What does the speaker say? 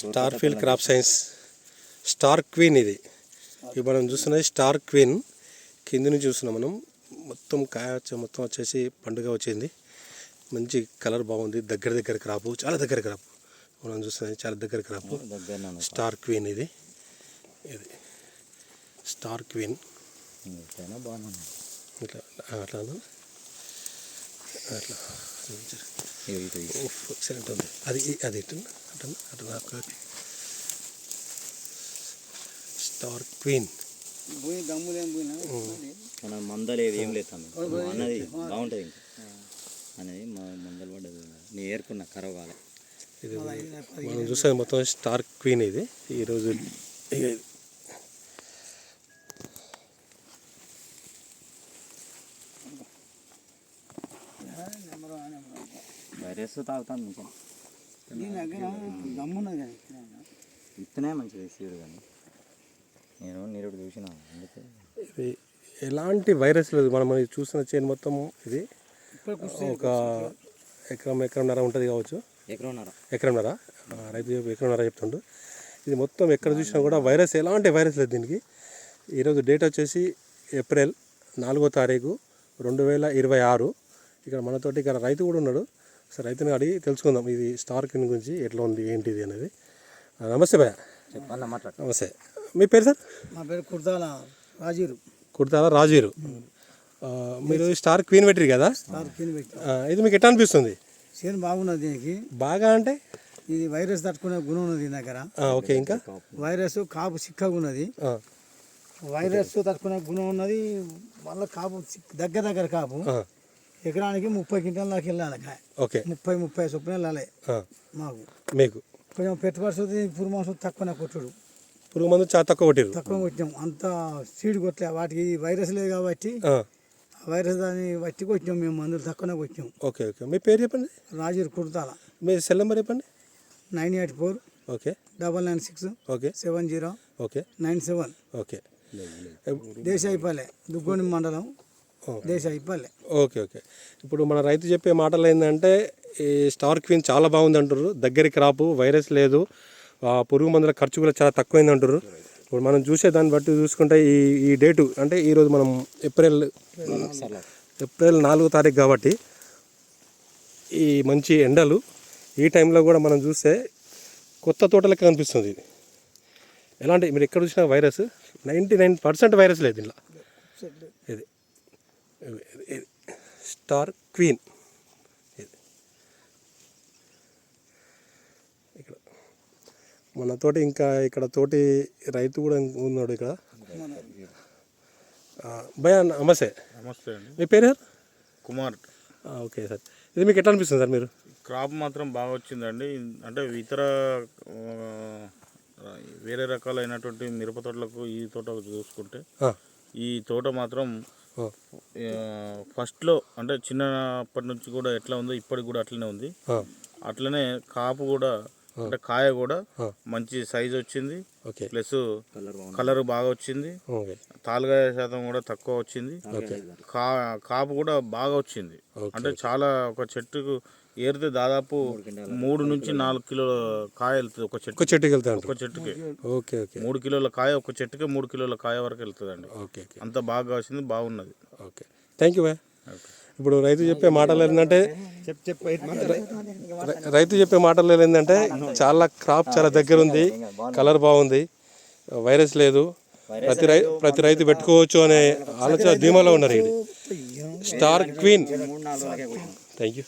star field crop science star queen ఇది మనం చూస్తున్నది స్టార్ క్వీన్ కింద నుంచి చూస్తున్నాం మనం మొత్తం కాయ మొత్తం వచ్చేసి పండుగ వచ్చింది మంచి కలర్ బాగుంది దగ్గర క్రాప్ చాలా దగ్గర క్రాప్ మనం చూస్తున్నది చాలా దగ్గర క్రాప్ స్టార్ క్వీన్ ఇది స్టార్ క్వీన్ ఇట్లా అట్లా అట్లా ఎక్సలెంట్ ఉంది అది అది అట్లా స్టార్ క్వీన్ మన మందలేదు ఏం లేదు అన్నది బాగుంటుంది ఇంకా అనేది మందలు పడ్డది నేను ఏరుకున్నా కరవ కాలే ఇది మనం చూస్తే మొత్తం స్టార్ క్వీన్ ఇది ఈరోజు వైరస్ తాగుతాను ఇత్తనే మంచిది సీడు కానీ నేను నీరు చూసిన అందుకే ఇది ఎలాంటి వైరస్ లేదు మనం చూసిన చేను మొత్తం ఇది ఒక ఎకరంన్నర ఉంటుంది కావచ్చు ఎకరంన్నర రైతు ఎకరంన్నర చెప్తుండు ఇది మొత్తం ఎక్కడ చూసినా కూడా వైరస్ ఎలాంటి వైరస్ లేదు దీనికి ఈరోజు డేట్ వచ్చేసి ఏప్రిల్ 4వ తారీఖు 2026 ఇక్కడ మనతోటి ఇక్కడ రైతు కూడా ఉన్నాడు సో రైతుని అడిగి తెలుసుకుందాం ఇది స్టార్ క్వీన్ గురించి ఎట్లా ఉంది ఏంటిది అనేది నమస్తే భయ్య నమస్తే మీ పేరు సార్ మా పేరు కుర్తాల రాజీరు మీరు స్టార్ క్వీన్ పెట్టిరు కదా ఇది మీకు ఎట్లా అనిపిస్తుంది చేను బాగున్నది దీనికి బాగా అంటే ఇది వైరస్ తట్టుకునే గుణం ఉన్నది దీని దగ్గర ఓకే ఇంకా వైరస్ కాపు చిక్కగా ఉన్నది వైరస్ తట్టుకునే గుణం ఉన్నది మళ్ళీ కాపు దగ్గర కాపు ఎకరానికి 30 క్వింటాల దాకా వెళ్ళాలి కాయ ఓకే 30 చొప్పున వెళ్ళాలి మాకు మీకు కొంచెం పెట్టుబడి పురుగు మాంసం తక్కువనే కొట్టుడు పురుగు మందు చాలా తక్కువ కొట్టినాం అంత సీడ్ కొట్టలే వాటికి వైరస్ లేదు కాబట్టి వైరస్ దాన్ని బట్టి కొట్టినాం మేము మందులు తక్కువనే కొట్టినాం ఓకే ఓకే మీ పేరు చెప్పండి రాజీరు కుర్తాల మీ సెల్ నెంబర్ చెప్పండి 984 ఓకే 996 ఓకే 70 ఓకే 97 ఓకే దేశాయిపల్లె దుగ్గోని మండలం దేశాయిపల్లె ఓకే ఓకే ఇప్పుడు మన రైతు చెప్పే మాటలు ఏంటంటే ఈ స్టార్ క్వీన్ చాలా బాగుంది అంటారు దగ్గరికి క్రాపు వైరస్ లేదు పురుగు మందుల ఖర్చు కూడా చాలా తక్కువైంది అంటారు ఇప్పుడు మనం చూసే దాన్ని బట్టి చూసుకుంటే ఈ డేటు అంటే ఈరోజు మనం ఏప్రిల్ 4వ తారీఖు కాబట్టి ఈ మంచి ఎండలు ఈ టైంలో కూడా మనం చూస్తే కొత్త తోటలకి కనిపిస్తుంది ఇది ఎలాంటి మీరు ఎక్కడ చూసినా వైరస్ 99% వైరస్ లేదు ఇలా ఇది స్టార్ క్వీన్ ఇక్కడ మనతోటి ఇంకా ఇక్కడ తోటి రైతు కూడా ఉన్నాడు ఇక్కడ భయ నమస్తే నమస్తే అండి మీ పేరు సార్ కుమార్ ఓకే సార్ ఇది మీకు ఎట్లా అనిపిస్తుంది సార్ మీరు క్రాప్ మాత్రం బాగా వచ్చిందండి అంటే ఇతర వేరే రకాలైనటువంటి మిరప తోటలకు ఈ తోట చూసుకుంటే ఈ తోట మాత్రం ఫస్ట్లో అంటే చిన్నప్పటి నుంచి కూడా ఎట్లా ఉందో ఇప్పటికి కూడా అట్లనే ఉంది అట్లనే కాపు కూడా అంటే కాయ కూడా మంచి సైజ్ వచ్చింది ప్లస్ కలర్ బాగా వచ్చింది తాలుగాయ శాతం కూడా తక్కువ వచ్చింది కాపు కూడా బాగా వచ్చింది అంటే చాలా ఒక చెట్టుకు ఏరితే దాదాపు 3 నుంచి 4 కిలోల కాయ వెళ్తుంది ఒక చెట్టుకి ఒక చెట్టుకి 3 కిలోల కాయ ఒక చెట్టుకి 3 కిలోల కాయ వరకు వెళ్తుంది అండి అంత బాగా వచ్చింది బాగున్నది ఓకే థ్యాంక్ యూ బాయ్ ఇప్పుడు రైతు చెప్పే మాటలు ఏంటంటే చాలా క్రాప్ చాలా దగ్గర ఉంది కలర్ బాగుంది వైరస్ లేదు ప్రతి రైతు పెట్టుకోవచ్చు అనే ఆలోచన ధీమాలో ఉన్నారు ఇది స్టార్ క్వీన్ థ్యాంక్ యూ